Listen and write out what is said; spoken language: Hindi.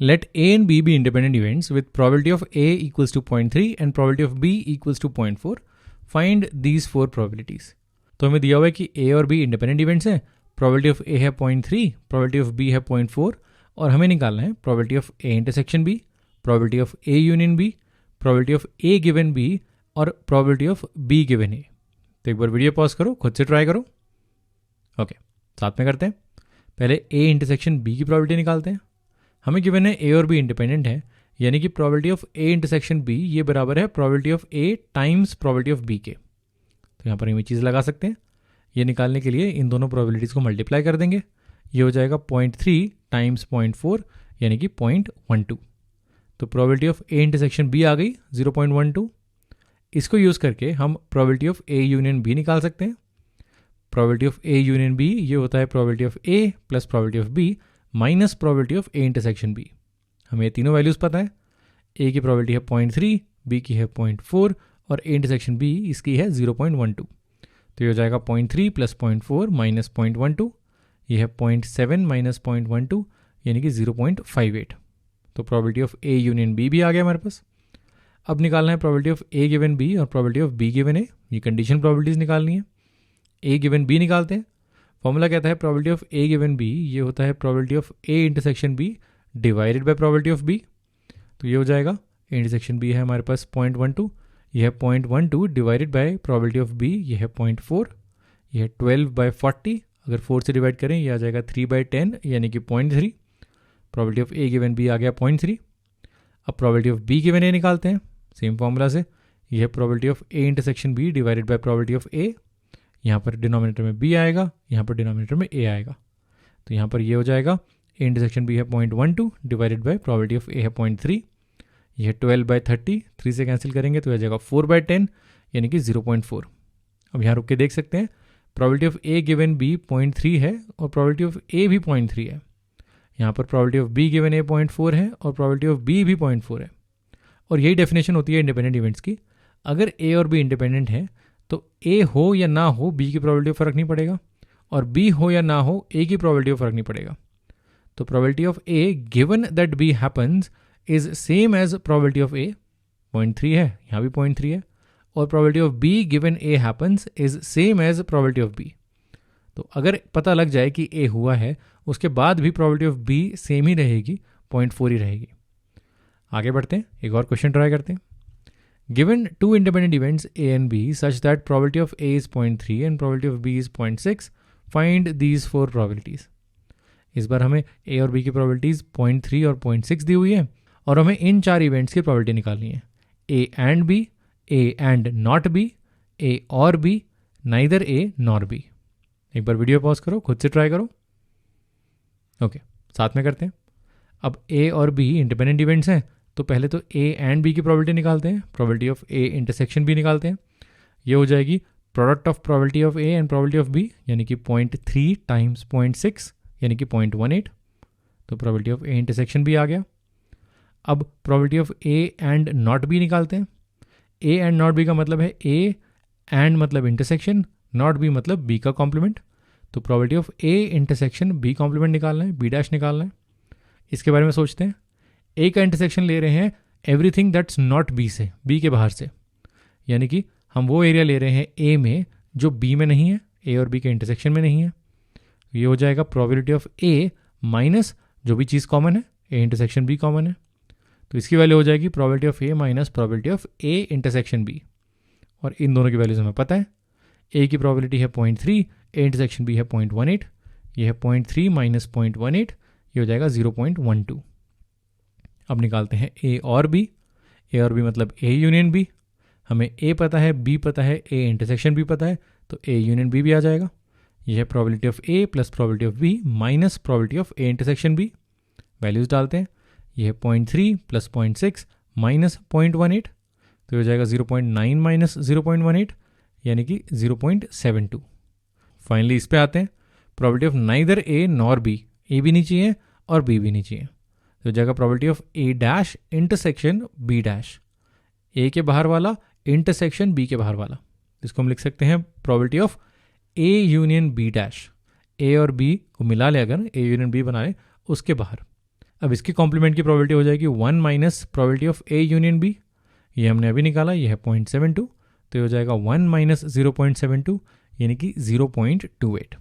Let A and B be independent events with probability of A equals to 0.3 and probability of B equals to 0.4. Find these four probabilities. तो हमें दिया हुआ है कि A और B इंडिपेंडेंट इवेंट्स हैं, probability of A है 0.3, probability of B है 0.4 और हमें निकालना है probability of A intersection B, probability of A union B, probability of A given B और probability of B given A. तो एक बार वीडियो पॉज करो, खुद से ट्राई करो. ओके, साथ में करते हैं. पहले A इंटरसेक्शन B की probability निकालते हैं. हमें गिवन है A और B इंडिपेंडेंट है, यानी कि probability of A intersection B ये बराबर है probability of A times probability of B के. तो यहाँ पर हम ये चीज़ लगा सकते हैं. ये निकालने के लिए इन दोनों प्रोबेबिलिटीज़ को मल्टीप्लाई कर देंगे. ये हो जाएगा 0.3 टाइम्स 0.4 यानी कि 0.12. तो probability of A intersection B आ गई 0.12. इसको यूज़ करके हम probability of A union B निकाल सकते हैं. Probability of A union B ये होता है probability of A plus probability of B minus probability of A intersection B. हमें ये तीनों वैल्यूज़ पता है. A की प्रोबेबिलिटी है 0.3, B की है 0.4 और A इंटरसेक्शन B इसकी है 0.12. तो ये हो जाएगा 0.3 प्लस 0.4 माइनस 0.12. ये है 0.7 माइनस 0.12 यानी कि 0.58. तो probability of A union B भी आ गया हमारे पास. अब निकालना है probability of A given B और probability of B given A. ये कंडीशन प्रोबेबिलिटीज़ निकालनी है. A गिवन B निकालते हैं. फॉर्मूला कहता है probability of A given B ये होता है probability of A intersection B divided by probability of B. तो ये हो जाएगा A इंटरसेक्शन B है हमारे पास 0.12, यह है 0.12 divided by probability of B ये है 0.4, यह है 12/40. अगर 4 से डिवाइड करें ये आ जाएगा 3/10 यानी कि 0.3. Probability of A given B आ गया 0.3. अब probability of B given A निकालते हैं सेम फॉर्मूला से. यह है probability of A intersection B divided by probability of A. यहाँ पर डिनोमिनेटर में B आएगा, यहाँ पर डिनोमिनेटर में A आएगा. तो यहाँ पर ये हो जाएगा A इंटरसेक्शन B है 0.12 divided by probability of A है 0.3. यह है 12/30, 3 से कैंसिल करेंगे तो आ जाएगा 4/10 यानी कि 0.4. अब यहाँ रुक के देख सकते हैं probability of A given B 0.3 है और प्रोबेबिलिटी ऑफ A भी 0.3 है. यहाँ पर probability of B given A 0.4 है और प्रोबेबिलिटी ऑफ B भी 0.4 है. और यही डेफिनेशन होती है इंडिपेंडेंट इवेंट्स की. अगर A और B इंडिपेंडेंट हैं तो A हो या ना हो B की प्रोबेबिलिटी में फ़र्क नहीं पड़ेगा और B हो या ना हो A की प्रोबेबिलिटी में फ़र्क नहीं पड़ेगा. तो probability of A given that B happens is same as probability of A. 0.3 है, यहाँ भी 0.3 है. और probability of B given A happens is same as probability of B. तो अगर पता लग जाए कि A हुआ है उसके बाद भी प्रोबेबिलिटी ऑफ B सेम ही रहेगी, 0.4 ही रहेगी. आगे बढ़ते हैं, एक और क्वेश्चन ट्राई करते हैं. Given two independent events A and B such that probability of A is 0.3 and probability of B is 0.6, find these four probabilities. इस बार हमें A और B की probabilities 0.3 और 0.6 दी हुई है और हमें इन चार इवेंट्स की probability निकालनी है. A and B, A and not B, A और B, neither A nor B. एक बार वीडियो पॉज करो, खुद से ट्राई करो. ओके, साथ में करते हैं. अब A और B इंडिपेंडेंट इवेंट्स हैं तो पहले तो A एंड B की प्रोबेबिलिटी निकालते हैं. Probability of A intersection B निकालते हैं. ये हो जाएगी product of probability of A and probability of B यानी कि 0.3 टाइम्स 0.6 यानी कि 0.18. तो probability of A intersection B आ गया. अब probability of A and not B निकालते हैं. A एंड नॉट B का मतलब है A एंड मतलब इंटरसेक्शन, नॉट B मतलब B का कॉम्प्लीमेंट. तो probability of A intersection B complement निकालना है, B डैश निकालना है. इसके बारे में सोचते हैं. A का इंटरसेक्शन ले रहे हैं एवरीथिंग दैट्स नॉट B से, B के बाहर से, यानी कि हम वो एरिया ले रहे हैं A में जो B में नहीं है, A और B के इंटरसेक्शन में नहीं है. ये हो जाएगा प्रोबेबिलिटी ऑफ A माइनस जो भी चीज़ कॉमन है, A इंटरसेक्शन B कॉमन है. तो इसकी वैल्यू हो जाएगी probability of A minus probability of A intersection B. और इन दोनों की वैल्यूज हमें पता है. A की प्रोबेबिलिटी है 0.3, A इंटरसेक्शन B है 0.18. ये है 0.3 माइनस 0.18, ये हो जाएगा 0.12. अब निकालते हैं A और B. A और B मतलब A यूनियन B. हमें A पता है, B पता है, A इंटरसेक्शन B पता है, तो A यूनियन B भी आ जाएगा. यह है probability of A plus probability of B minus probability of A intersection B. Values डालते हैं. यह है 0.3 प्लस 0.6 माइनस 0.18, तो हो जाएगा 0.9 माइनस 0.18 यानी कि 0.72. फाइनली इस पे आते हैं. Probability of neither A nor B, A भी नहीं चाहिए और B भी नहीं चाहिए, तो हो जाएगा probability of A dash intersection B dash. A के बाहर वाला इंटरसेक्शन B के बाहर वाला, इसको हम लिख सकते हैं probability of A union B dash. A और B को मिला ले, अगर A यूनियन B बना ले उसके बाहर. अब इसके कॉम्प्लीमेंट की प्रोबेबिलिटी हो जाएगी 1 minus probability of A union B, ये हमने अभी निकाला, ये है 0.72, तो ये हो जाएगा 1 माइनस 0.72 यानी कि 0.28।